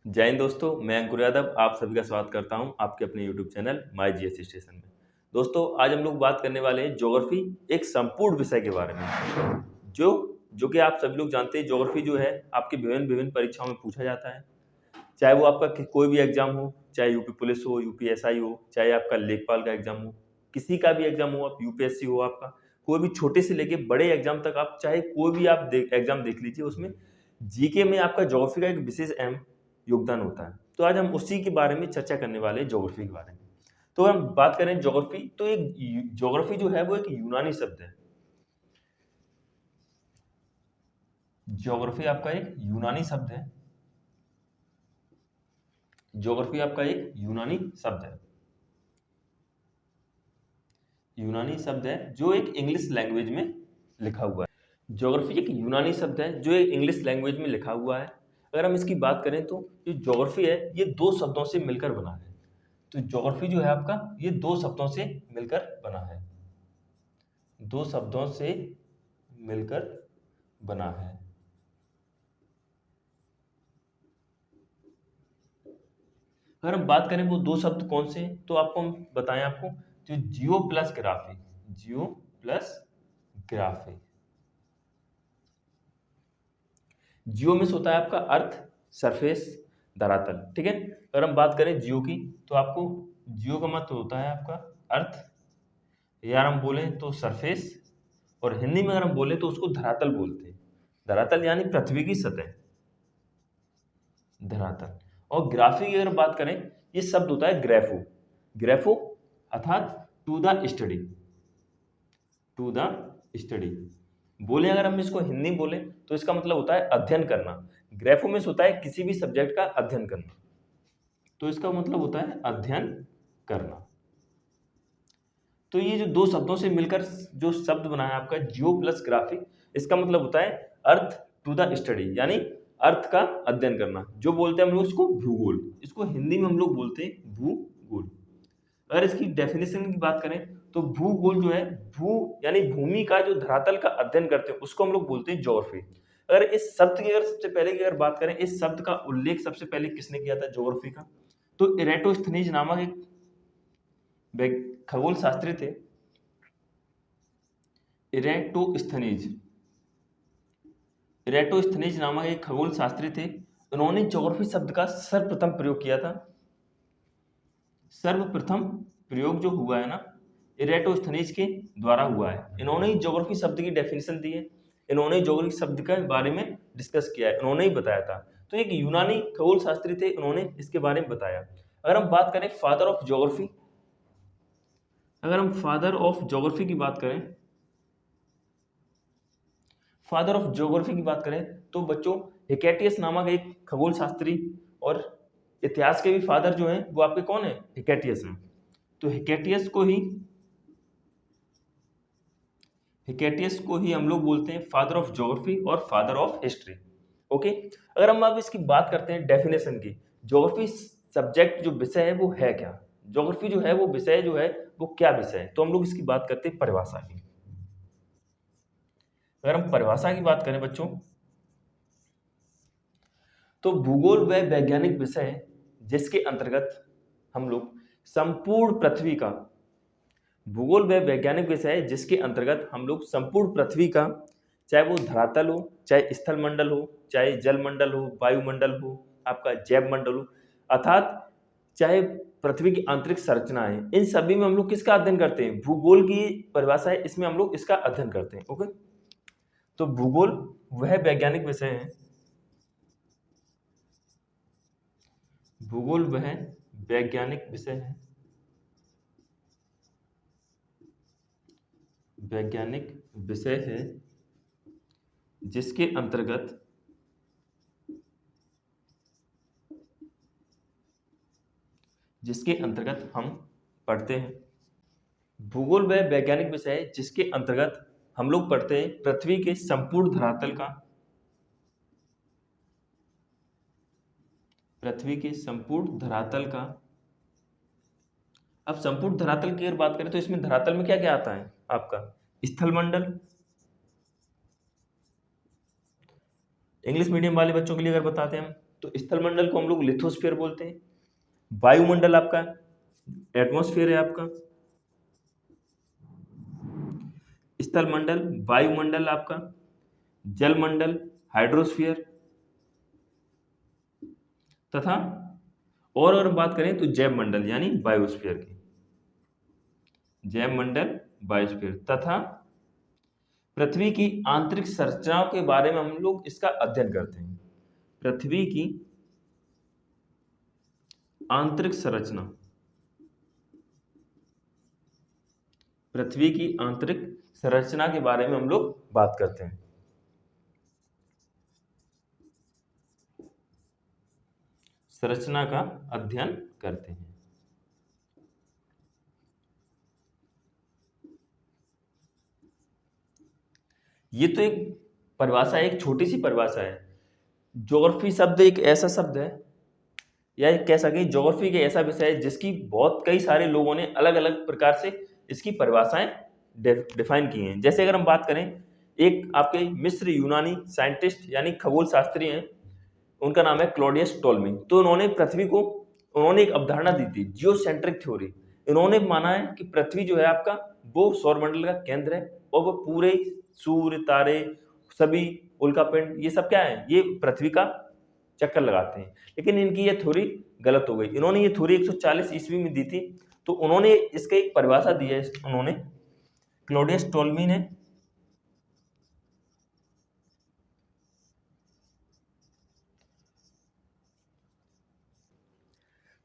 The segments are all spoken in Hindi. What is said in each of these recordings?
जय हिंद दोस्तों, मैं अंकुर यादव आप सभी का स्वागत करता हूं आपके अपने YouTube channel my GS station में। दोस्तों, आज हम लोग बात करने वाले हैं ज्योग्राफी एक संपूर्ण विषय के बारे में। जो जो कि आप सभी लोग जानते हैं, ज्योग्राफी जो है आपकी विभिन्न विभिन्न परीक्षाओं में पूछा जाता है। चाहे वो आपका कोई भी एग्जाम हो, चाहे यूपी पुलिस हो, यूपीएसआई हो, चाहे आपका लेखपाल का एग्जाम हो, किसी का भी एग्जाम हो, आप यूपीएससी हो, आपका कोई भी छोटे से लेके बड़े एग्जाम तक आप चाहे कोई भी आप एग्जाम देख लीजिए, उसमें जीके में आपका ज्योग्राफी का एक विशेष अहम योगदान होता है। तो आज हम उसी के बारे में चर्चा करने वाले हैं, ज्योग्राफी के बारे में। तो हम बात करें ज्योग्राफी, तो एक ज्योग्राफी जो है वो एक यूनानी शब्द है। ज्योग्राफी आपका एक यूनानी शब्द है। ज्योग्राफी आपका एक यूनानी शब्द है। यूनानी शब्द है जो एक इंग्लिश लैंग्वेज में लिखा हुआ है। ज्योग्राफी एक यूनानी शब्द है जो एक इंग्लिश लैंग्वेज में लिखा हुआ है। अगर हम इसकी बात करें तो जो ज्योग्राफी है ये दो शब्दों से मिलकर बना है। तो ज्योग्राफी जो है आपका ये दो शब्दों से मिलकर बना है। दो शब्दों से मिलकर बना है। अगर हम बात करें वो दो शब्द कौन से हैं, तो आपको हम बताएं आपको, जो जियो प्लस ग्राफी। जियो प्लस ग्राफी। जियो में होता है आपका अर्थ, सरफेस, धरातल। ठीक है। अगर हम बात करें जियो की, तो आपको जियो का मतलब होता है आपका अर्थ, या हम बोले तो सरफेस, और हिंदी में अगर हम बोले तो उसको धरातल बोलते हैं। धरातल यानी पृथ्वी की सतह, धरातल। और ग्राफी की अगर बात करें, ये शब्द होता है ग्रेफो। ग्रेफो अर्थात to the study. To the study बोले, अगर हम इसको हिंदी में बोले तो इसका मतलब होता है अध्ययन करना। ग्रेफो में होता है किसी भी सब्जेक्ट का अध्ययन करना, तो इसका मतलब होता है अध्ययन करना। तो ये जो दो शब्दों से मिलकर जो शब्द बना है आपका जियो प्लस ग्राफी, इसका मतलब होता है अर्थ टू द स्टडी, यानी अर्थ का अध्ययन करना। जो बोलते हैं हम लोग इसको भूगोल, इसको हिंदी में हम लोग बोलते हैं भूगोल। अगर इसकी डेफिनेशन की बात करें तो भूगोल जो है, भू यानी भूमि का जो धरातल का अध्ययन करते हैं उसको हम लोग बोलते हैं ज्योग्राफी। अगर इस शब्द की अगर सबसे पहले की अगर बात करें, इस शब्द का उल्लेख सबसे पहले किसने किया था ज्योग्राफी का, तो इरेटोस्थनीज नामक एक खगोल शास्त्री थे। इरेटोस्थनीज इरेटोस्थनीज नामक एक खगोल शास्त्री थे। उन्होंने ज्योग्राफी शब्द का सर्वप्रथम प्रयोग किया था। सर्वप्रथम प्रयोग जो हुआ है ना, इरेटोस्थनीज के द्वारा हुआ है। इन्होंने ही ज्योग्राफी शब्द की डेफिनेशन दी है, इन्होंने ज्योग्राफी शब्द के बारे में डिस्कस किया है, उन्होंने ही बताया था। तो एक यूनानी खगोल शास्त्री थे, उन्होंने इसके बारे में बताया। अगर हम बात करें फादर ऑफ ज्योग्राफी, अगर हम फादर ऑफ ज्योग्राफी की बात करें, फादर ऑफ ज्योग्राफी की बात करें तो बच्चों हिकेटियस नामक एक खगोल शास्त्री, और इतिहास के भी फादर जो हैं वो आपके कौन है, हिकेटियस हैं। तो हिकेटियस को ही हम लोग बोलते हैं फादर ऑफ ज्योग्राफी और फादर ऑफ हिस्ट्री। ओके। अगर हम अब इसकी बात करते हैं डेफिनेशन की, ज्योग्राफी सब्जेक्ट जो विषय है वो है क्या, ज्योग्राफी जो है वो विषय जो है वो क्या विषय है, तो हम लोग इसकी बात करते हैं परिभाषा की। अगर हम परिभाषा की बात करें बच्चों, तो भूगोल वह वैज्ञानिक विषय है जिसके अंतर्गत हम लोग संपूर्ण पृथ्वी का, भूगोल वह वैज्ञानिक विषय है जिसके अंतर्गत हम लोग संपूर्ण पृथ्वी का, चाहे वो धरातल हो, चाहे स्थल मंडल हो, चाहे जल मंडल हो, वायुमंडल हो, आपका जैव मंडल हो, अर्थात चाहे पृथ्वी की आंतरिक संरचना है, इन सभी में हम लोग किसका अध्ययन करते हैं, भूगोल की परिभाषा है, इसमें हम लोग इसका अध्ययन करते हैं। ओके। तो भूगोल वह वैज्ञानिक विषय है, भूगोल वह वैज्ञानिक विषय है, वैज्ञानिक विषय है जिसके अंतर्गत हम पढ़ते हैं। भूगोल वह वैज्ञानिक विषय है जिसके अंतर्गत हम लोग पढ़ते हैं पृथ्वी के संपूर्ण धरातल का, पृथ्वी के संपूर्ण धरातल का। अब संपूर्ण धरातल की अगर बात करें तो इसमें धरातल में क्या क्या आता है आपका, स्थल मंडल। इंग्लिश मीडियम वाले बच्चों के लिए अगर बताते हैं हम तो स्थलमंडल को हम लोग लिथोस्फीयर बोलते हैं। वायुमंडल आपका एटमॉस्फेयर है आपका, स्थलमंडल वायुमंडल आपका, जलमंडल हाइड्रोस्फीयर, तथा और अगर बात करें तो जैव मंडल यानी बायोस्फीयर की, जैव मंडल बायोस्फीयर, तथा पृथ्वी की आंतरिक संरचनाओं के बारे में हम लोग इसका अध्ययन करते हैं। पृथ्वी की आंतरिक संरचना, पृथ्वी की आंतरिक संरचना के बारे में हम लोग बात करते हैं। संरचना का अध्ययन करते हैं। ये तो एक परिभाषा है, एक छोटी सी परिभाषा है। ज्योग्राफी शब्द एक ऐसा शब्द है, या कह सकें ज्योग्राफी एक ऐसा विषय है जिसकी बहुत कई सारे लोगों ने अलग अलग प्रकार से इसकी परिभाषाएं डिफाइन की हैं। जैसे अगर हम बात करें, एक आपके मिस्र यूनानी साइंटिस्ट यानी खगोल शास्त्री हैं, उनका नाम है क्लॉडियस टोल्मी। तो उन्होंने पृथ्वी को, उन्होंने एक अवधारणा दी थी जियोसेंट्रिक थ्योरी। इन्होंने माना है कि पृथ्वी जो है आपका वो सौरमंडल का केंद्र है, और वो पूरे सूर्य तारे सभी उल्कापिंड ये सब क्या है, ये पृथ्वी का चक्कर लगाते हैं। लेकिन इनकी ये थ्योरी गलत हो गई। इन्होंने ये थ्योरी 140 ईस्वी में दी थी। तो उन्होंने इसका एक परिभाषा दी है, उन्होंने क्लॉडियस टोल्मी ने,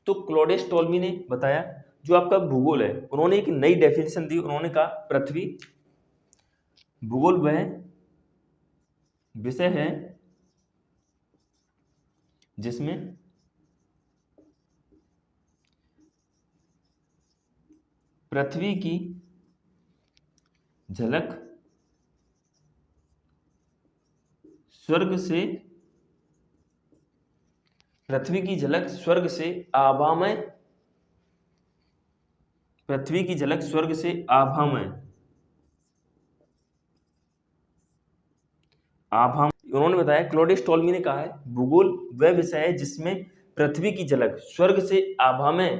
तो क्लॉडियस टोल्मी ने बताया जो आपका भूगोल है, उन्होंने एक नई डेफिनेशन दी। उन्होंने कहा पृथ्वी भूगोल वह विषय है जिसमें पृथ्वी की झलक स्वर्ग से, पृथ्वी की झलक स्वर्ग से आभामय, पृथ्वी की झलक स्वर्ग से आभामय, उन्होंने बताया, क्लॉडियस टोल्मी ने कहा है भूगोल वह विषय है जिसमें पृथ्वी की झलक स्वर्ग से आभामय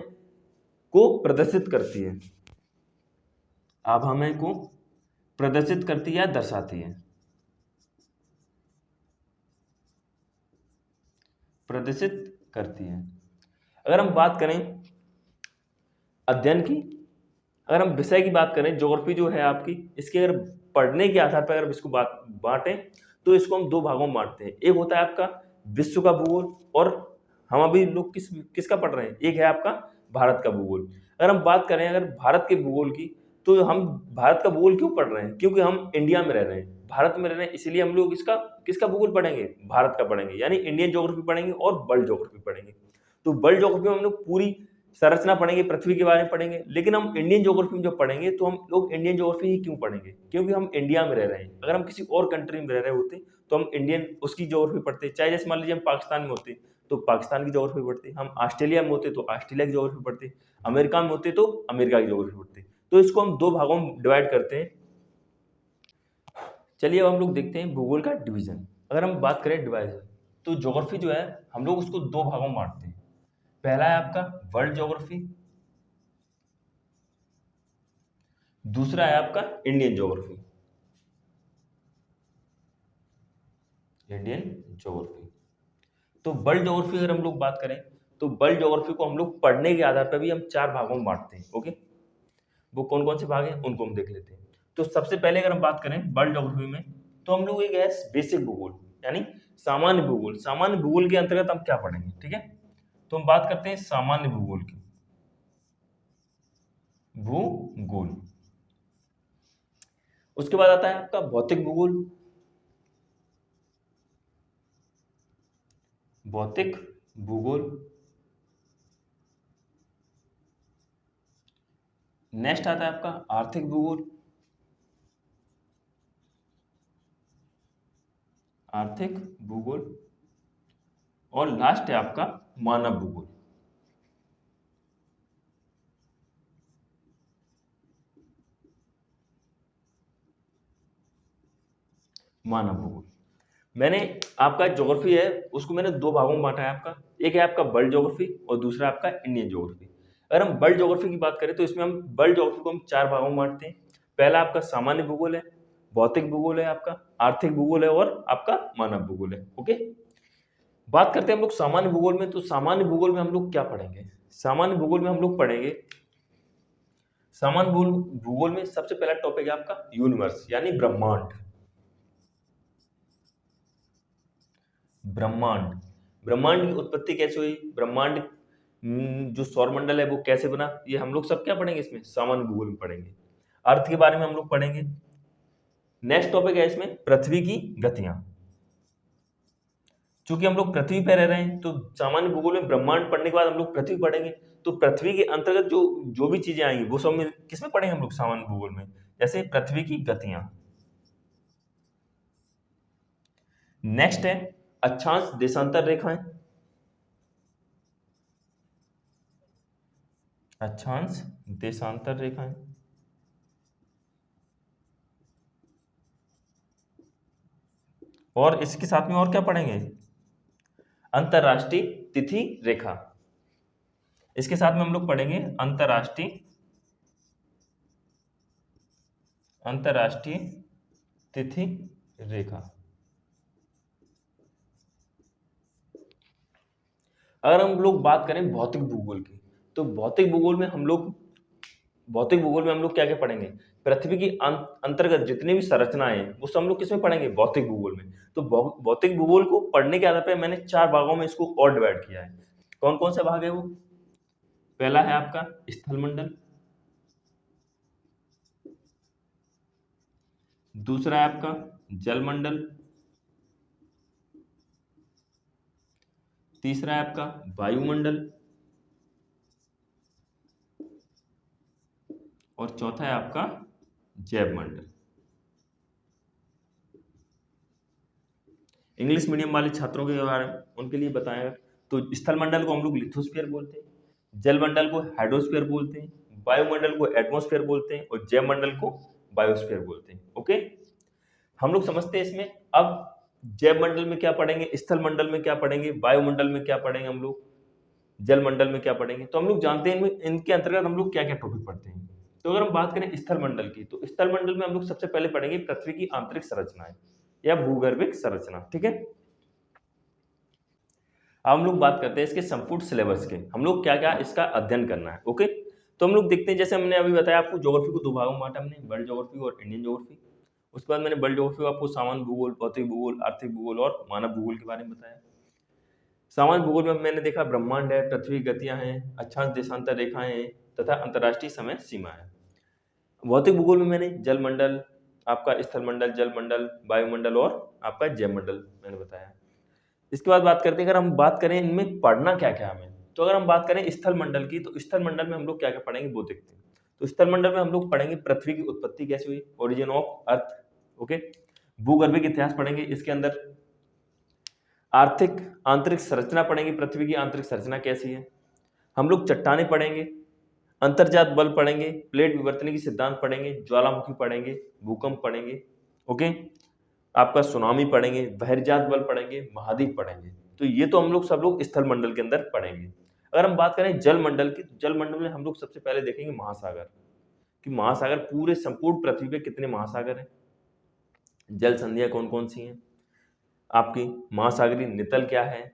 को प्रदर्शित करती है, आभामय को प्रदर्शित करती है, दर्शाती है, प्रदर्शित करती है। अगर हम बात करें अध्ययन की, अगर हम विषय की बात करें, ज्योग्राफी जो है आपकी, इसके अगर पढ़ने के आधार पर अगर इसको बांटें तो इसको हम दो भागों में बांटते हैं। एक होता है आपका विश्व का भूगोल, और हम अभी लोग किसका पढ़ रहे हैं, एक है आपका भारत का भूगोल। अगर हम बात करें अगर भारत के भूगोल की, तो हम भारत का भूगोल क्यों पढ़ रहे हैं, क्योंकि हम इंडिया में रह रहे हैं, भारत में रह रहे हैं, इसलिए हम लोग इसका किसका भूगोल पढ़ेंगे, भारत का पढ़ेंगे, यानी इंडियन ज्योग्राफी पढ़ेंगे और वर्ल्ड ज्योग्राफी पढ़ेंगे। तो वर्ल्ड ज्योग्राफी में हम लोग पूरी संरचना पढ़ेंगे, पृथ्वी के बारे में पढ़ेंगे। लेकिन हम इंडियन ज्योग्राफी में जब पढ़ेंगे तो हम लोग इंडियन ज्योग्राफी ही क्यों पढ़ेंगे, क्योंकि हम इंडिया में रह रहे हैं। अगर हम किसी और कंट्री में रह रहे होते तो हम इंडियन उसकी ज्योग्राफी पढ़ते, चाहे जैसे मान लीजिए हम पाकिस्तान में होते तो पाकिस्तान की ज्योग्राफी पढ़ते, हम ऑस्ट्रेलिया में होते तो ऑस्ट्रेलिया की ज्योग्राफी पढ़ते, अमेरिका में होते तो अमेरिका की ज्योग्राफी पढ़ते। तो इसको हम दो भागों में डिवाइड करते हैं। चलिए अब हम लोग देखते हैं भूगोल का डिवीजन। अगर हम बात करें डिवीजन, तो ज्योग्राफी जो है हम लोग उसको दो भागों में बांटते हैं। पहला है आपका वर्ल्ड ज्योग्राफी, दूसरा है आपका इंडियन ज्योग्राफी, इंडियन ज्योग्राफी। तो वर्ल्ड ज्योग्राफी अगर हम लोग बात करें, तो वर्ल्ड ज्योग्राफी को हम लोग पढ़ने के आधार पर भी हम चार भागों में बांटते हैं। ओके, वो कौन कौन से भाग हैं उनको हम देख लेते हैं। तो सबसे पहले अगर हम बात करें वर्ल्ड ज्योग्राफी में, तो हम लोग एक है बेसिक भूगोल यानी सामान्य भूगोल। सामान्य भूगोल के अंतर्गत हम क्या पढ़ेंगे, ठीक है, तो हम बात करते हैं सामान्य भूगोल की, भूगोल। उसके बाद आता है आपका भौतिक भूगोल, भौतिक भूगोल। नेक्स्ट आता है आपका आर्थिक भूगोल, आर्थिक भूगोल। और लास्ट है आपका मानव भूगोल, मानव भूगोल। मैंने आपका ज्योग्राफी है उसको मैंने दो भागों में बांटा है आपका, एक है आपका वर्ल्ड ज्योग्राफी और दूसरा आपका इंडियन ज्योग्राफी। अगर हम वर्ल्ड ज्योग्राफी की बात करें तो इसमें हम वर्ल्ड ज्योग्राफी को हम चार भागों में बांटते हैं। पहला आपका सामान्य भूगोल है, भौतिक भूगोल है, आपका आर्थिक भूगोल है और आपका मानव भूगोल है। ओके, बात करते हैं हम लोग सामान्य भूगोल में। तो सामान्य भूगोल में हम लोग क्या पढ़ेंगे? सामान्य भूगोल में हम लोग पढ़ेंगे, सामान्य भूगोल में सबसे पहला टॉपिक है आपका यूनिवर्स यानी ब्रह्मांड। ब्रह्मांड, ब्रह्मांड की उत्पत्ति कैसे हुई, ब्रह्मांड जो सौरमंडल है वो कैसे बना, ये हम लोग सब क्या पढ़ेंगे इसमें सामान्य भूगोल में पढ़ेंगे। अर्थ के बारे में हम लोग पढ़ेंगे। नेक्स्ट टॉपिक है इसमें पृथ्वी की गतियां। चूंकि हम लोग पृथ्वी पे रह रहे हैं तो सामान्य भूगोल में ब्रह्मांड पढ़ने के बाद हम लोग पृथ्वी पढ़ेंगे। तो पृथ्वी के अंतर्गत जो जो भी चीजें आएंगी वो सब में किसमें पढ़ेंगे हम लोग सामान्य भूगोल में, जैसे पृथ्वी की गतियां। नेक्स्ट है अक्षांश देशांतर रेखाएं। अक्षांश देशांतर रेखाएं, और इसके साथ में और क्या पढ़ेंगे, अंतरराष्ट्रीय तिथि रेखा। इसके साथ में हम लोग पढ़ेंगे अंतरराष्ट्रीय अंतरराष्ट्रीय तिथि रेखा। अगर हम लोग बात करें भौतिक भूगोल की, तो भौतिक भूगोल में हम लोग क्या क्या पढ़ेंगे, पृथ्वी की अंतर्गत जितनी भी संरचनाएं हैं वो सब हम लोग किसमें पढ़ेंगे, भौतिक भूगोल में। तो भौतिक भूगोल को पढ़ने के आधार पर मैंने चार भागों में इसको और डिवाइड किया है। कौन कौन से भाग है वो? पहला है आपका स्थलमंडल, दूसरा है आपका जलमंडल, तीसरा है आपका वायुमंडल, और चौथा है आपका जैवमंडल। इंग्लिश मीडियम वाले छात्रों के बारे में उनके लिए बताएगा। तो स्थलमंडल को हम लोग लिथोस्फीयर बोलते हैं, जलमंडल को हाइड्रोस्फीयर बोलते हैं, वायुमंडल को एटमॉस्फेयर बोलते हैं और जैवमंडल को बायोस्फीयर बोलते हैं। ओके, हम लोग समझते हैं इसमें। अब जैवमंडल में क्या पढ़ेंगे, स्थलमंडल में क्या पढ़ेंगे, वायुमंडल में क्या पढ़ेंगे हम लोग, जलमंडल में क्या पढ़ेंगे। तो हम लोग जानते हैं इनके अंतर्गत हम लोग क्या क्या टॉपिक पढ़ते हैं। तो अगर हम बात करें स्थलमंडल की, तो स्थलमंडल में हम लोग सबसे पहले पढ़ेंगे पृथ्वी की आंतरिक संरचनाएं या भूगर्भिक संरचना। ठीक है, अब हम लोग बात करते हैं इसके संपूर्ण सिलेबस के, हम लोग क्या क्या इसका अध्ययन करना है। ओके, तो हम लोग देखते हैं, जैसे हमने अभी बताया आपको ज्योग्राफी को दो भागों में बांटा हमने, वर्ल्ड ज्योग्राफी और इंडियन ज्योग्राफी। उसके बाद मैंने वर्ल्ड ज्योग्राफी को आपको सामान्य भूगोल, भौतिक भूगोल, आर्थिक भूगोल और मानव भूगोल के बारे में बताया। सामान्य भूगोल में मैंने देखा ब्रह्मांड है, पृथ्वी गतियां हैं, अक्षांश देशांतर रेखाएं हैं तथा अंतर्राष्ट्रीय समय सीमा है। भौतिक भूगोल में मैंने जलमंडल, आपका स्थलमंडल, जलमंडल, वायुमंडल और आपका जैवमंडल मैंने बताया। इसके बाद बात करते हैं, अगर हम बात करें इनमें पढ़ना क्या क्या हमें, तो अगर हम बात करें स्थल मंडल की, तो स्थल मंडल में हम लोग क्या क्या पढ़ेंगे वो देखते हैं। तो स्थल मंडल में हम लोग पढ़ेंगे पृथ्वी की उत्पत्ति कैसे हुई, ओरिजिन ऑफ अर्थ। ओके, भूगर्भिक इतिहास पढ़ेंगे, इसके अंदर आर्थिक आंतरिक संरचना पढ़ेंगे, पृथ्वी की आंतरिक संरचना कैसी है। हम लोग चट्टाने पढ़ेंगे, अंतर्जात बल पढ़ेंगे, प्लेट विवर्तन की सिद्धांत पढ़ेंगे, ज्वालामुखी पढ़ेंगे, भूकंप पढ़ेंगे। ओके, आपका सुनामी पढ़ेंगे, बहिर्जात बल पढ़ेंगे, महाद्वीप पढ़ेंगे। तो ये तो हम लोग सब लोग स्थल मंडल के अंदर पढ़ेंगे। अगर हम बात करें जल मंडल की, तो जल मंडल में हम लोग सबसे पहले देखेंगे महासागर, कि महासागर पूरे संपूर्ण पृथ्वी पे कितने महासागर हैं, जल संधियां कौन कौन सी हैं, आपकी महासागरीय नितल क्या है,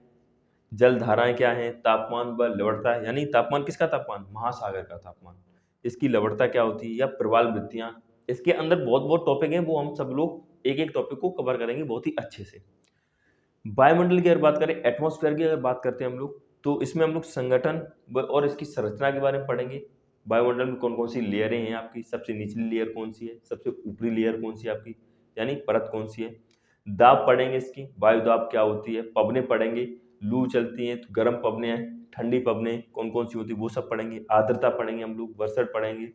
जल धाराएं क्या हैं, तापमान व लवणता, यानी तापमान किसका तापमान, महासागर का तापमान, इसकी लवणता क्या होती है, या प्रवाल वृत्तियां। इसके अंदर बहुत बहुत टॉपिक हैं, वो हम सब लोग एक एक टॉपिक को कवर करेंगे बहुत ही अच्छे से। वायुमंडल की अगर बात करें, एटमॉस्फेयर की अगर बात करते हैं हम लोग, तो इसमें हम लोग संगठन और इसकी संरचना के बारे में पढ़ेंगे। वायुमंडल में कौन कौन सी लेयरें हैं आपकी, सबसे निचली लेयर कौन सी है, सबसे ऊपरी लेयर कौन सी है आपकी, यानी परत कौन सी है। दाब पढ़ेंगे इसकी, वायु दाब क्या होती है, पवनें पढ़ेंगे, लू चलती है तो गर्म पवनें हैं, ठंडी पवनें कौन कौन सी होती है वो सब पढ़ेंगे। आर्द्रता पढ़ेंगे हम लोग, वर्षण पढ़ेंगे,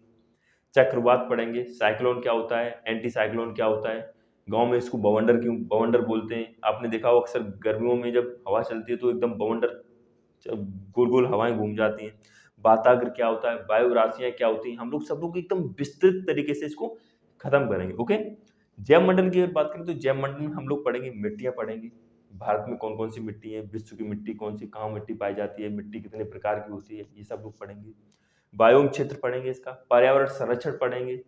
चक्रवात पढ़ेंगे, साइक्लोन क्या होता है, एंटी साइक्लोन क्या होता है, गांव में इसको बवंडर क्यों बवंडर बोलते हैं। आपने देखा हो अक्सर गर्मियों में जब हवा चलती है तो एकदम बवंडर गोल गोल हवाएं घूम जाती हैं। वाताग्र क्या होता है, वायु राशियां क्या होती हैं, हम लोग सब लोग एकदम विस्तृत तरीके से इसको खत्म करेंगे। ओके, जैव मंडल की अगर बात करें तो जैव मंडल में हम लोग पढ़ेंगे, मिट्टियाँ पढ़ेंगे, भारत में कौन-कौन सी मिट्टी है, विश्व की मिट्टी कौन सी, कहाँ मिट्टी पाई जाती है, मिट्टी कितने प्रकार की होती है, ये सब लोग पढ़ेंगे। बायोम क्षेत्र पढ़ेंगे इसका, पर्यावरण संरक्षण पढ़ेंगे,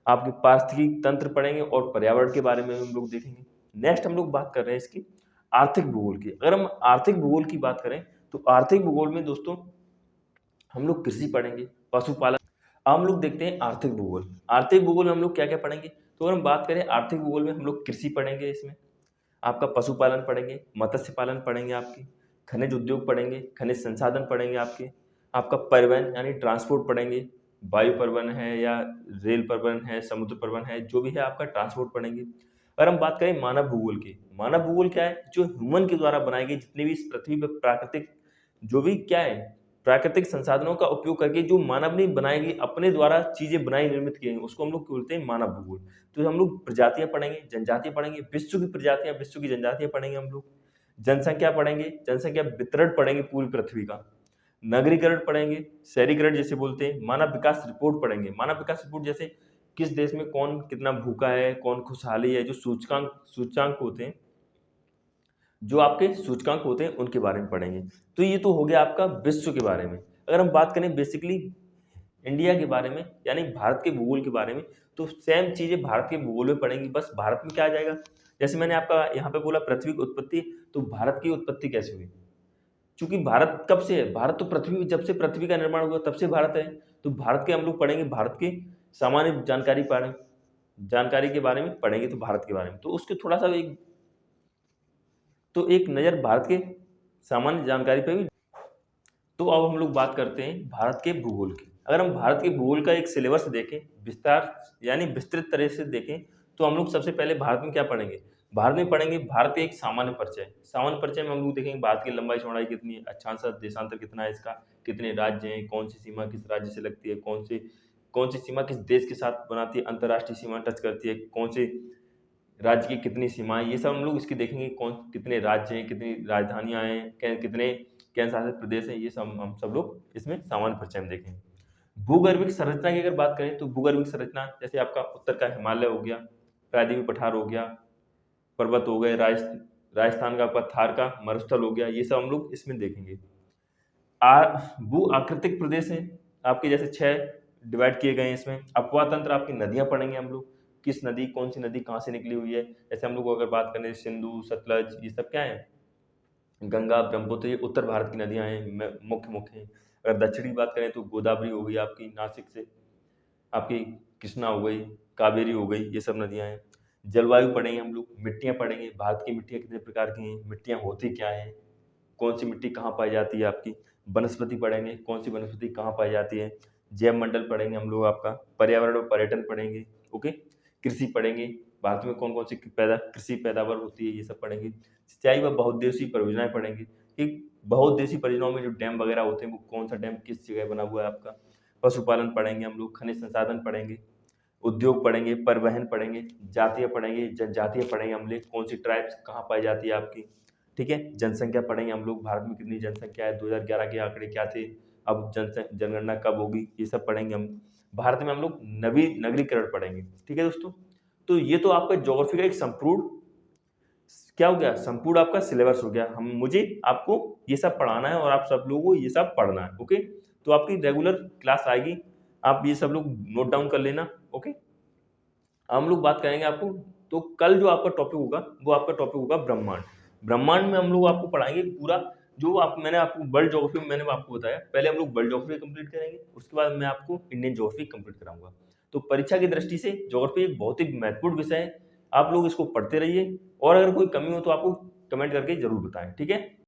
आपके पारिस्थितिकी तंत्र पढ़ेंगे और पर्यावरण के बारे में हम लोग देखेंगे। नेक्स्ट हम लोग बात कर रहे हैं इसकी आर्थिक भूगोल की। अगर हम आर्थिक भूगोल की बात करें तो आर्थिक भूगोल में दोस्तों हम लोग कृषि पढ़ेंगे, पशुपालन। अब हम लोग देखते हैं आर्थिक भूगोल। आर्थिक भूगोल में हम लोग क्या-क्या पढ़ेंगे? तो अगर हम बात करें आर्थिक भूगोल में हम लोग कृषि पढ़ेंगे इसमें, आपका पशुपालन पढ़ेंगे, मत्स्य पालन पढ़ेंगे आपकी, खनिज उद्योग पढ़ेंगे, खनिज संसाधन पढ़ेंगे आपका परिवहन यानी ट्रांसपोर्ट पढ़ेंगे, वायु परिवहन है या रेल परिवहन है, समुद्र परिवहन है, जो भी है आपका ट्रांसपोर्ट पढ़ेंगे। अगर हम बात करें मानव भूगोल की, मानव भूगोल क्या है? जो ह्यूमन के द्वारा बनाई गई जितनी भी इस पृथ्वी पे प्राकृतिक जो भी क्या है, प्राकृतिक संसाधनों का उपयोग करके जो मानव ने बनाई गई अपने द्वारा चीज़ें बनाई निर्मित की गई, उसको हम लोग बोलते हैं मानव भूगोल। तो हम लोग प्रजातियाँ पढ़ेंगे, जनजातियाँ पढ़ेंगे, विश्व की प्रजातियाँ, विश्व की जनजातियाँ पढ़ेंगे हम लोग। जनसंख्या पढ़ेंगे, जनसंख्या वितरण पढ़ेंगे पूरी पृथ्वी का। नगरीकरण पढ़ेंगे, शहरीकरण जिसे बोलते हैं, मानव विकास रिपोर्ट पढ़ेंगे। मानव विकास रिपोर्ट जैसे किस देश में कौन कितना भूखा है, कौन खुशहाली है, जो सूचकांक सूचकांक होते हैं, जो आपके सूचकांक होते हैं उनके बारे में पढ़ेंगे। तो ये तो हो गया आपका विश्व के बारे में। अगर हम बात करें बेसिकली इंडिया के बारे में यानी भारत के भूगोल के बारे में, तो सेम चीज़ें भारत के भूगोल में पढ़ेंगी, बस भारत में क्या आ जाएगा, जैसे मैंने आपका यहाँ पे बोला पृथ्वी की उत्पत्ति, तो भारत की उत्पत्ति कैसे हुई? चूँकि भारत कब से है? भारत तो पृथ्वी जब से पृथ्वी का निर्माण हुआ तब से भारत है। तो भारत के हम लोग पढ़ेंगे, भारत की सामान्य जानकारी के बारे में पढ़ेंगे तो भारत के बारे में। तो उसके थोड़ा-सा एक नज़र भारत के सामान्य जानकारी पे भी। तो अब हम लोग बात करते हैं भारत के भूगोल की। अगर हम भारत के भूगोल का एक सिलेबस देखें, विस्तार यानी विस्तृत तरह से देखें, तो हम लोग सबसे पहले भारत में क्या पढ़ेंगे? भारत में पढ़ेंगे भारत का एक सामान्य परिचय। सामान्य परिचय में हम लोग देखेंगे भारत की लंबाई-चौड़ाई कितनी है, अक्षांश और देशांतर कितना है इसका, कितने राज्य हैं, कौन-सी सीमा किस राज्य से लगती है, कौन-सी सीमा किस देश के साथ बनाती है, अंतर्राष्ट्रीय सीमा टच करती है, कौन-से राज्य की कितनी सीमाएँ, ये सब हम लोग इसकी देखेंगे, कौन कितने राज्य हैं, कितनी राजधानियाँ हैं, कितने केंद्र शासित प्रदेश हैं, ये सब हम सब लोग इसमें सामान्य परिचय में देखेंगे। भूगर्भिक संरचना की अगर बात करें तो भूगर्भिक संरचना जैसे आपका उत्तर का हिमालय हो गया, प्रायद्वीपीय पठार हो गया, पर्वत हो गए, राजस्थान का आपका थार का मरुस्थल हो गया, ये सब हम लोग इसमें देखेंगे। भू आकृतिक प्रदेश हैं आपके, जैसे 6 डिवाइड किए गए हैं इसमें। अपवाह तंत्र आपकी नदियाँ पढ़ेंगे हम लोग, किस नदी कौन सी नदी कहाँ से निकली हुई है। जैसे हम लोग अगर बात करें सिंधु, सतलज, ये सब क्या है, गंगा, ब्रह्मपुत्र, ये उत्तर भारत की नदियाँ हैं, मुख्य हैं। अगर दक्षिणी बात करें तो गोदावरी हो गई आपकी नासिक से, आपकी कृष्णा हो गई, कावेरी हो गई, ये सब नदियाँ हैं। जलवायु पढ़ेंगे हम लोग, मिट्टियाँ पढ़ेंगे, भारत की मिट्टियाँ कितने प्रकार की हैं, मिट्टियाँ होती क्या हैं, कौन सी मिट्टी कहाँ पाई जाती है आपकी। वनस्पति पढ़ेंगे, कौन सी वनस्पति कहाँ पाई जाती है। जैव मंडल पढ़ेंगे हम लोग आपका, पर्यावरण और पर्यटन पढ़ेंगे, ओके। कृषि पढ़ेंगे, भारत में कौन-कौन सी कृषि पैदावार होती है, ये सब पढ़ेंगे। सिंचाई व बहुउद्देशीय परियोजनाएँ पढ़ेंगे कि बहुउद्देशीय परियोजनाओं में जो डैम वगैरह होते हैं, वो कौन-सा डैम किस जगह बना हुआ है आपका। पशुपालन पढ़ेंगे हम लोग, खनिज संसाधन पढ़ेंगे, उद्योग पढ़ेंगे, परिवहन पढ़ेंगे, जातीय पढ़ेंगे, जनजातीय पढ़ेंगे हम लोग, कौन सी ट्राइब्स कहाँ पाई जाती है आपकी, ठीक है। जनसंख्या पढ़ेंगे हम लोग, भारत में कितनी जनसंख्या है, 2011 के आंकड़े क्या थे, अब जनगणना कब होगी, ये सब पढ़ेंगे हम। भारत में हम लोग नगरीकरण पढ़ेंगे, ठीक है दोस्तों। तो ये तो आपका ज्योग्राफी का एक संपूर्ण क्या हो गया, संपूर्ण आपका सिलेबस हो गया। मुझे आपको ये सब पढ़ाना है और आप सब लोगों को ये सब पढ़ना है, ओके। तो आपकी रेगुलर क्लास आएगी, आप ये सब लोग नोट डाउन कर लेना, ओके। हम लोग बात करेंगे आपको, तो कल जो आपका टॉपिक होगा वो आपका टॉपिक होगा ब्रह्मांड। ब्रह्मांड में हम लोग आपको पढ़ाएंगे पूरा, जो मैंने आपको वर्ल्ड ज्योग्राफी में मैंने आपको बताया, पहले हम लोग वर्ल्ड ज्योग्राफी कंप्लीट करेंगे, उसके बाद मैं आपको इंडियन ज्योग्राफी कंप्लीट कराऊंगा। तो परीक्षा की दृष्टि से ज्योग्राफी एक बहुत ही महत्वपूर्ण विषय है, आप लोग इसको पढ़ते रहिए, और अगर कोई कमी हो तो आपको कमेंट करके जरूर बताएं, ठीक है।